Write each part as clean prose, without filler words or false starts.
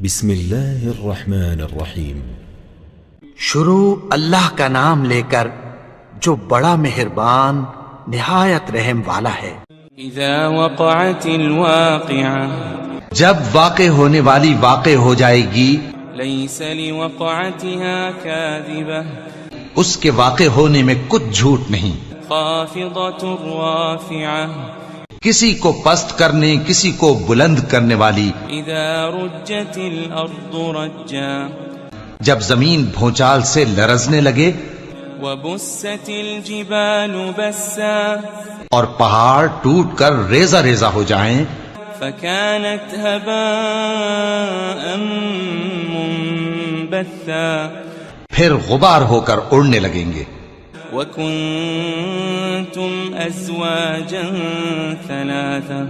بسم اللہ الرحمن الرحیم۔ شروع اللہ کا نام لے کر جو بڑا مہربان نہایت رحم والا ہے۔ اذا وقعت الواقعہ، جب واقع ہونے والی واقع ہو جائے گی، لیس لوقعتها کاذبہ، اس کے واقع ہونے میں کچھ جھوٹ نہیں، خافضۃ رافعہ، کسی کو پست کرنے کسی کو بلند کرنے والی۔ اذا رجت الارض رجا، جب زمین بھونچال سے لرزنے لگے، وبست الجبال بسا، اور پہاڑ ٹوٹ کر ریزہ ریزہ ہو جائیں، فكانت هباء منبثا، پھر غبار ہو کر اڑنے لگیں گے۔ وكنتم ازواجا ثلاثا،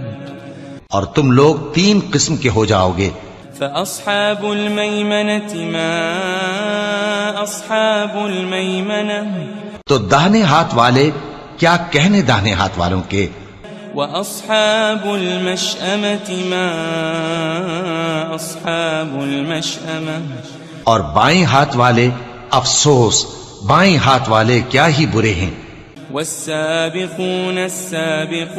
اور تم لوگ 3 قسم کے ہو جاؤ گے۔ فاصحاب المیمنة ما اصحاب المیمنة، تو داہنے ہاتھ والے کیا کہنے داہنے ہاتھ والوں کے، واصحاب المشأمة ما اصحاب المشأمة، اور بائیں ہاتھ والے افسوس، بائیں ہاتھ والے کیا ہی برے ہیں۔ والسابقون السابقون،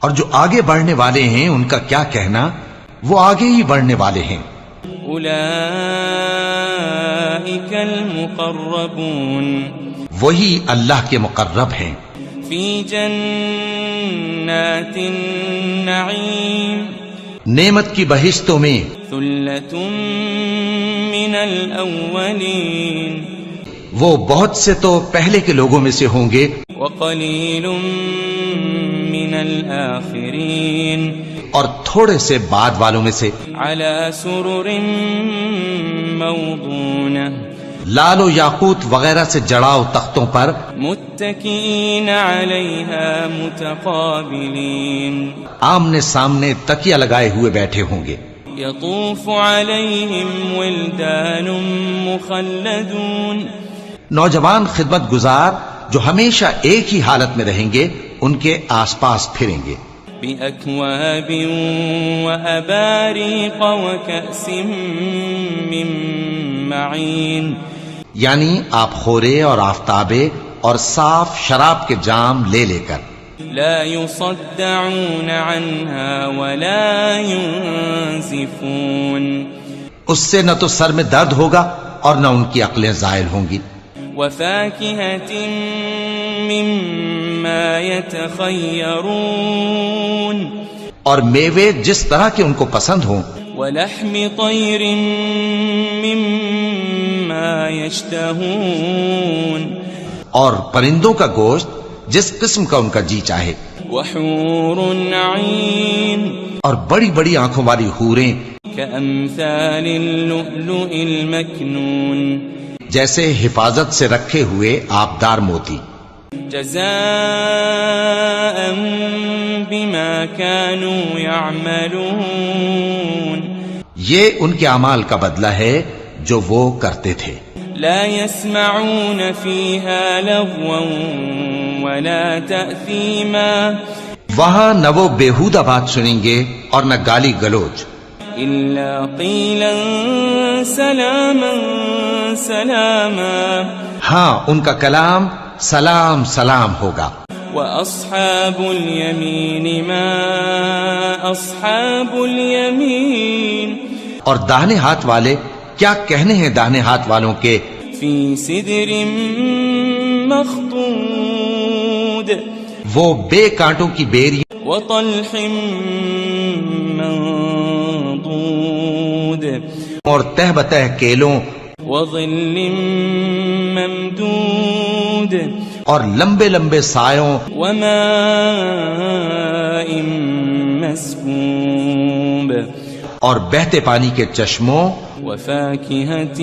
اور جو آگے بڑھنے والے ہیں ان کا کیا کہنا، وہ آگے ہی بڑھنے والے ہیں۔ اولئک المقربون، وہی اللہ کے مقرب ہیں۔ فی جنات النعیم، نعمت کی بہشتوں میں، ثلۃ من الاولین، وہ بہت سے تو پہلے کے لوگوں میں سے ہوں گے، وقلیل من الآخرین، اور تھوڑے سے بعد والوں میں سے۔ علی سرر موضونہ، لال و یاقوت وغیرہ سے جڑاؤ تختوں پر، متکئین علیہا متقابلین، آمنے سامنے تکیہ لگائے ہوئے بیٹھے ہوں گے۔ یطوف علیہم ولدان مخلدون، نوجوان خدمت گزار جو ہمیشہ ایک ہی حالت میں رہیں گے ان کے آس پاس پھریں گے۔ بأکواب وأباریق وکأس من معین، یعنی آپ خورے اور آفتابے اور صاف شراب کے جام لے لے کر۔ لا يصدعون عنها ولا ينزفون، اس سے نہ تو سر میں درد ہوگا اور نہ ان کی عقلیں زائل ہوں گی۔ وفاكهة مما يتخيرون، اور میوے جس طرح کے ان کو پسند ہوں، ولحم طير مما يشتهون، اور پرندوں کا گوشت جس قسم کا ان کا جی چاہے، وحور عين، اور بڑی بڑی آنکھوں والی حوریں كأمثال اللؤلؤ المكنون، جیسے حفاظت سے رکھے ہوئے آبدار موتی۔ جزاء بما كانوا يعملون، یہ ان کے اعمال کا بدلہ ہے جو وہ کرتے تھے۔ لا يسمعون فيها لغوا ولا تأثيما، وہاں نہ وہ بیہودہ بات سنیں گے اور نہ گالی گلوچ، إلا قيلا سلاما سلاما، ہاں ان کا کلام سلام سلام ہوگا۔ وأصحاب اليمين ما أصحاب اليمين، اور داہنے ہاتھ والے کیا کہنے ہیں داہنے ہاتھ والوں کے، في سدر مخضود، وہ بے کانٹوں کی بیری وطلح منضود، اور تہ بتہ کیلوں وظل ممدود، اور لمبے لمبے سایوں، وماء مسكوب، اور بہتے پانی کے چشموں، وفاكهة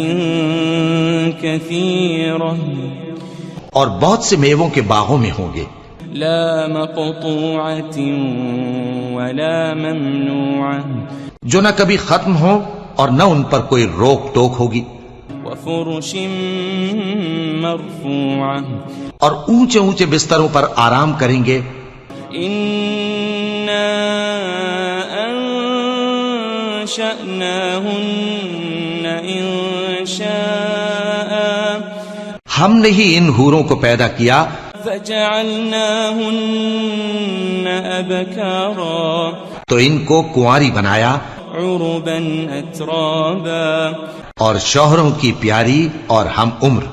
كثيرة، اور بہت سے میووں کے باغوں میں ہوں گے۔ لا مقطوعة ولا ممنوعة، جو نہ کبھی ختم ہو اور نہ ان پر کوئی روک ٹوک ہوگی۔ وفرش مرفوعة، اور اونچے اونچے بستروں پر آرام کریں گے۔ إنا وأنشأناهن إنشاء ہم نے ہی ان حوروں کو پیدا کیا فجعلناهن أبكارا تو ان کو کنواری بنایا عربا أترابا اور شوہروں کی پیاری اور ہم عمر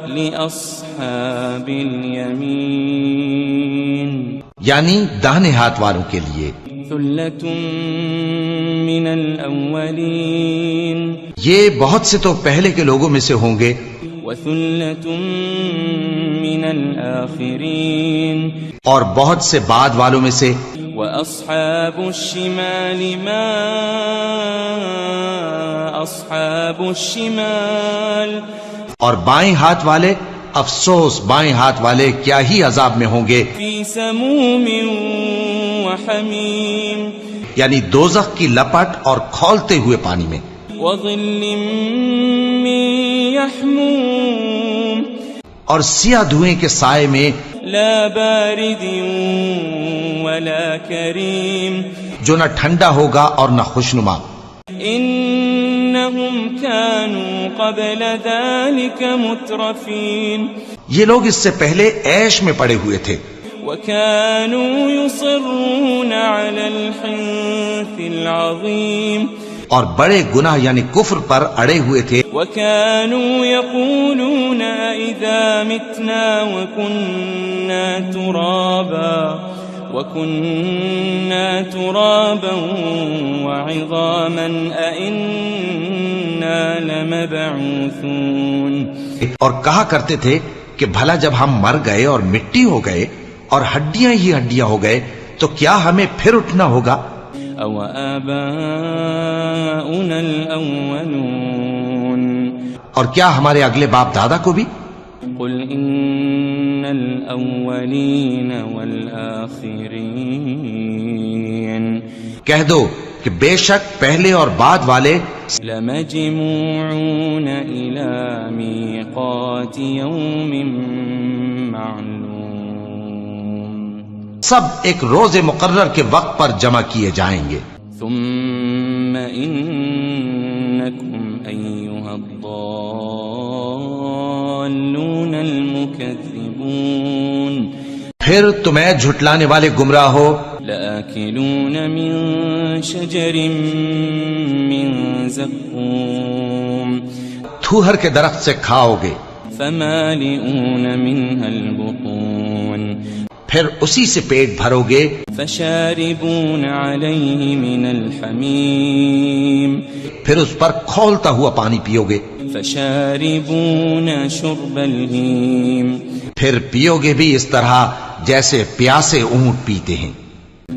لأصحاب اليمين یعنی داہنے ہاتھ والوں کے لیے ثلة من الأولين یہ بہت سے تو پہلے کے لوگوں میں سے ہوں گے وثلة من الآخرين اور بہت سے بعد والوں میں سے وأصحاب الشمال ما أصحاب الشمال اور بائیں ہاتھ والے افسوس بائیں ہاتھ والے کیا ہی عذاب میں ہوں گے في سموم وحميم یعنی دوزخ کی لپٹ اور کھولتے ہوئے پانی میں وظل من يحموم اور سیاہ دھوئیں کے سائے میں لا بارد ولا كريم جو نہ ٹھنڈا ہوگا اور نہ خوشنما إنهم كانوا قبل ذلك مترفين یہ لوگ اس سے پہلے عیش میں پڑے ہوئے تھے وكانوا يصرون على الحنث العظيم اور بڑے گناہ یعنی کفر پر اڑے ہوئے تھے وكانوا يقولون إذا متنا وكنا ترابا وعظاما أئنا لمبعوثون اور کہا کرتے تھے کہ بھلا جب ہم مر گئے اور مٹی ہو گئے اور ہڈیاں ہی ہڈیاں ہو گئے تو کیا ہمیں پھر اٹھنا ہوگا أو آباؤنا الأولون اور کیا ہمارے اگلے باپ دادا کو بھی قل إن الأولين والآخرين کہہ دو کہ بے شک پہلے اور بعد والے لمجموعون إلى ميقات يوم معلوم سب ایک روز مقرر کے وقت پر جمع کیے جائیں گے ثم إنكم أيها الضالون المكذبون پھر تمہیں جھٹلانے والے گمراہ ہو لآكلون من شجر من زقوم تھوہر کے درخت سے کھاؤ گے فمالئون منها البطون پھر اسی سے پیٹ بھرو گے فشاربون عليه من الحميم پھر اس پر کھولتا ہوا پانی پیو گے فشاربون شرب الهيم پھر پیو گے بھی اس طرح جیسے پیاسے اونٹ پیتے ہیں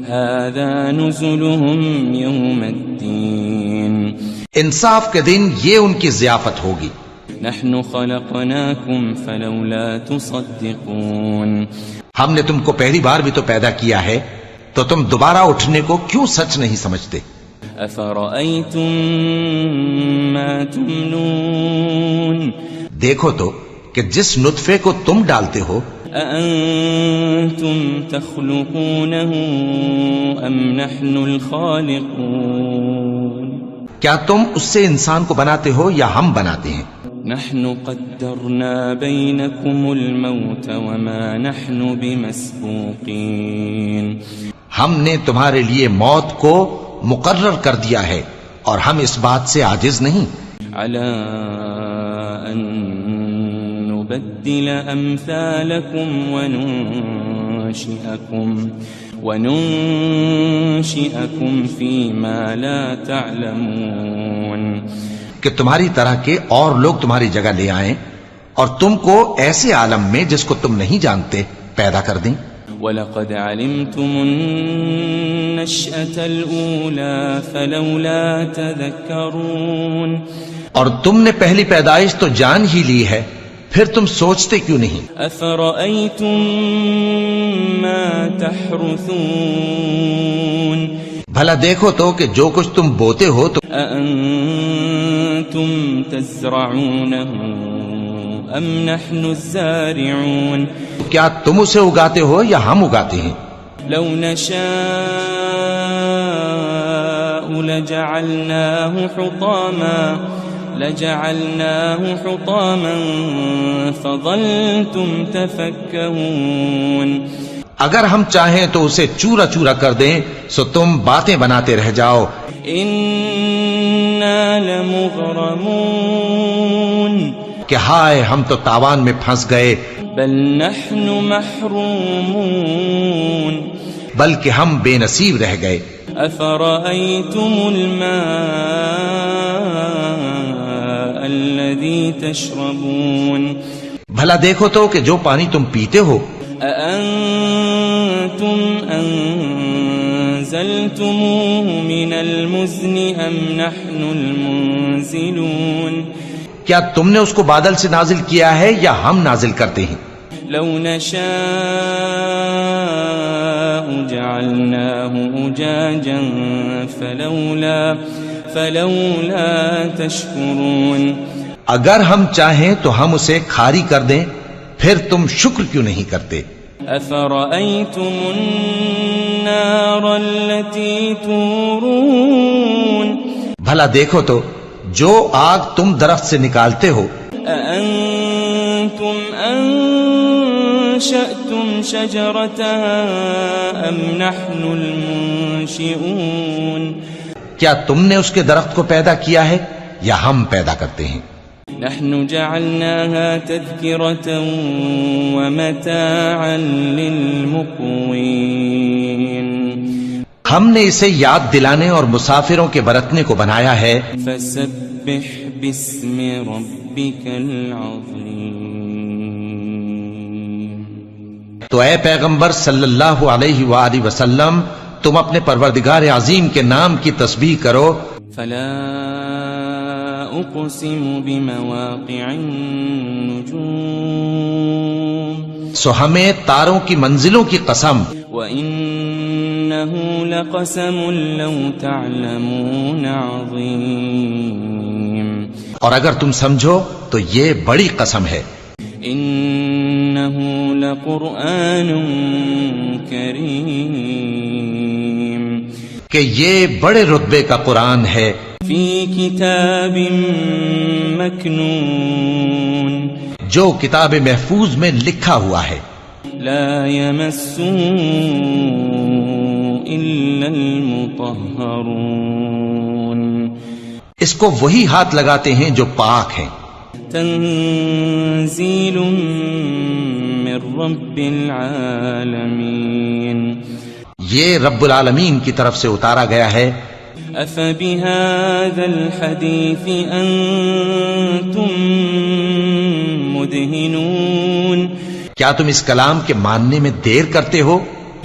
هذا نزلهم يوم الدين انصاف کے دن یہ ان کی ضیافت ہوگی نحن خلقناكم فلولا تصدقون ہم نے تم کو پہلی بار بھی تو پیدا کیا ہے تو تم دوبارہ اٹھنے کو کیوں سچ نہیں سمجھتے أفرأيتم ما تمنون دیکھو تو کہ جس نطفے کو تم ڈالتے ہو أأنتم تخلقونه أم نحن الخالقون کیا تم اس سے انسان کو بناتے ہو یا ہم بناتے ہیں نحن قدرنا بينكم الموت وما نحن بمسبوقين ہم نے تمہارے لیے موت کو مقرر کر دیا ہے اور ہم اس بات سے عاجز نہیں على أن نبدل أمثالكم وننشئكم فيما لا تعلمون کہ تمہاری طرح کے اور لوگ تمہاری جگہ لے آئیں اور تم کو ایسے عالم میں جس کو تم نہیں جانتے پیدا کر دیں وَلَقَدْ عَلِمْتُمُ النَّشْأَةَ الْأُولَى فَلَوْلَا تَذَكَّرُونَ اور تم نے پہلی پیدائش تو جان ہی لی ہے پھر تم سوچتے کیوں نہیں أَفَرَأَيْتُم مَّا تَحْرُثُونَ بھلا دیکھو تو کہ جو کچھ تم بوتے ہو تو أَأَنتُمْ تَزْرَعُونَهُ أَمْ نَحْنُ الزَّارِعُونَ کیا تم اسے اگاتے ہو یا ہم اگاتے ہیں لو نشاء لجعلناه حطاما فظلتم تفكهون. اگر ہم چاہیں تو اسے چورا چورا کر دیں سو تم باتیں بناتے رہ جاؤ. انا لمغرمون. کہ ہائے ہم تو تاوان میں پھنس گئے. بل نحن محرومون. بلکہ ہم بے نصیب رہ گئے. افرأيتم الماء الذي تشربون. بھلا دیکھو تو کہ جو پانی تم پیتے ہو. أأنتم أنزلتموه من المزن أم نحن المنزلون. کیا تم نے اس کو بادل سے نازل کیا ہے یا ہم نازل کرتے ہیں؟ لو نشاء جعلناه أجاجا فلولا تشكرون. اگر ہم چاہیں تو ہم اسے کھاری کر دیں پھر تم شکر کیوں نہیں کرتے؟ أفرأيتم النار التي تورون. بھلا دیکھو تو جو آگ تم درخت سے نکالتے ہو. أأنتم أنشأتم شجرتها أم نحن المنشئون. کیا تم نے اس کے درخت کو پیدا کیا ہے یا ہم پیدا کرتے ہیں؟ نحن جعلناها تذكرة ومتاعا للمقوين. ہم نے اسے یاد دلانے اور مسافروں کے برتنے کو بنایا ہے. فسبح باسم ربك العظيم. تو اے پیغمبر صلی اللہ علیہ وآلہ وسلم تم اپنے پروردگار عظیم کے نام کی تسبیح کرو. فلا اقسم بمواقع النجوم. سو ہمیں تاروں کی منزلوں کی قسم. وَإِنَّهُ لَقَسَمٌ لَوْ تَعْلَمُونَ عَظِيمٌ. اور اگر تم سمجھو تو یہ بڑی قسم ہے. إِنَّهُ لَقُرْآنٌ كَرِيمٌ. کہ یہ بڑے رتبے کا قرآن ہے. فِي كِتَابٍ مَكْنُونٍ. جو کتاب محفوظ میں لکھا ہوا ہے. لا يمسه إلا المطهرون. اس کو وہی ہاتھ لگاتے ہیں جو پاک ہیں. تنزيل من رب العالمين. یہ رب العالمین کی طرف سے اتارا گیا ہے. أفبهذا الحديث أنتم مدهنون. کیا تم اس کلام کے ماننے میں دیر کرتے ہو؟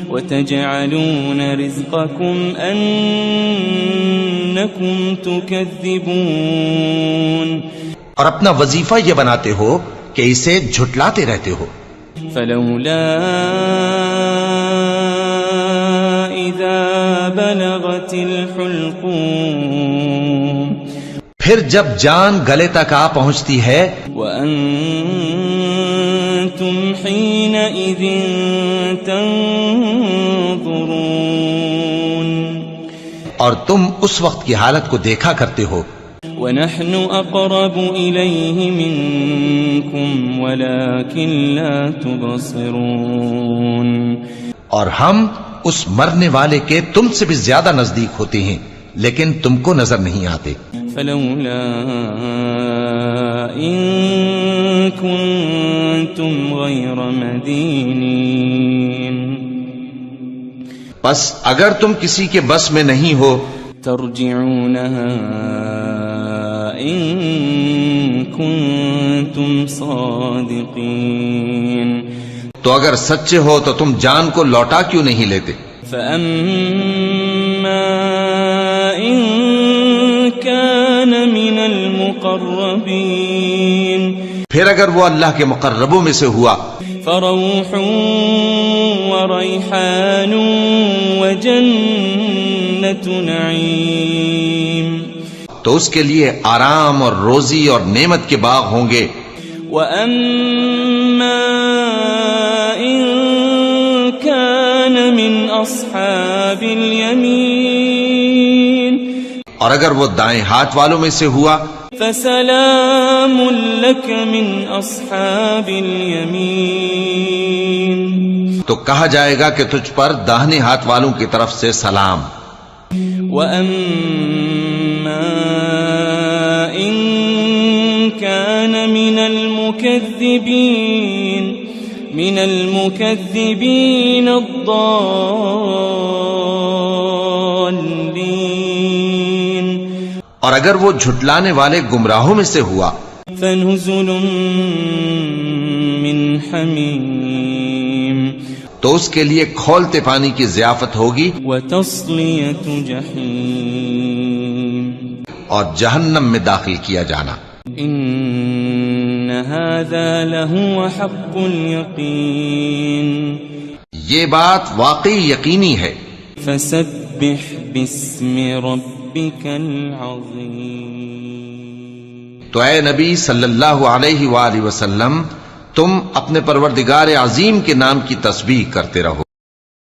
وتجعلون رزقكم أنكم تكذبون. اور اپنا وظیفہ یہ بناتے ہو کہ اسے جھٹلاتے رہتے ہو. فلولا إذا بلغت الحلقوم. پھر جب جان گلے تک آ پہنچتی ہے. وأنتم حينئذ تنظرون. اور تم اس وقت کی حالت کو دیکھا کرتے ہو. ونحن أقرب إليه منكم ولكن لا تبصرون. اور ہم اس مرنے والے کے تم سے بھی زیادہ نزدیک ہوتے ہیں لیکن تم کو نظر نہیں آتے. فلولا إن كنتم غير مدينين. بس اگر تم کسی کے بس میں نہیں ہو ترجعونها إن كنتم صادقين. تو اگر سچے ہو تو تم جان کو لوٹا کیوں نہیں لیتے؟ فأما إن كان من المقربين. پھر اگر وہ اللہ کے مقربوں میں سے ہوا فروح وريحان وجنة نعيم. تو اس کے لیے آرام اور روزی اور نعمت کے باغ ہوں گے. وأما إن كان من أصحاب اليمين اور اگر وہ دائیں ہاتھ والوں میں سے ہوا فسلام لك من أصحاب اليمين تو کہا جائے گا کہ تجھ پر داہنے ہاتھ والوں کی طرف سے سلام. وأما إن كان من المكذبين الضالين اور اگر وہ جھٹلانے والے گمراہوں میں سے ہوا فنزل من حمیم تو اس کے لیے کھولتے پانی کی ضیافت ہوگی وتصلیۃ جحیم اور جہنم میں داخل کیا جانا. ان هذا لهو حق اليقین یہ بات واقعی یقینی ہے. فسبح باسم ربك العظیم تو اے نبی صلی اللہ علیہ وآلہ وسلم تم اپنے پروردگار عظیم کے نام کی تسبیح کرتے رہو.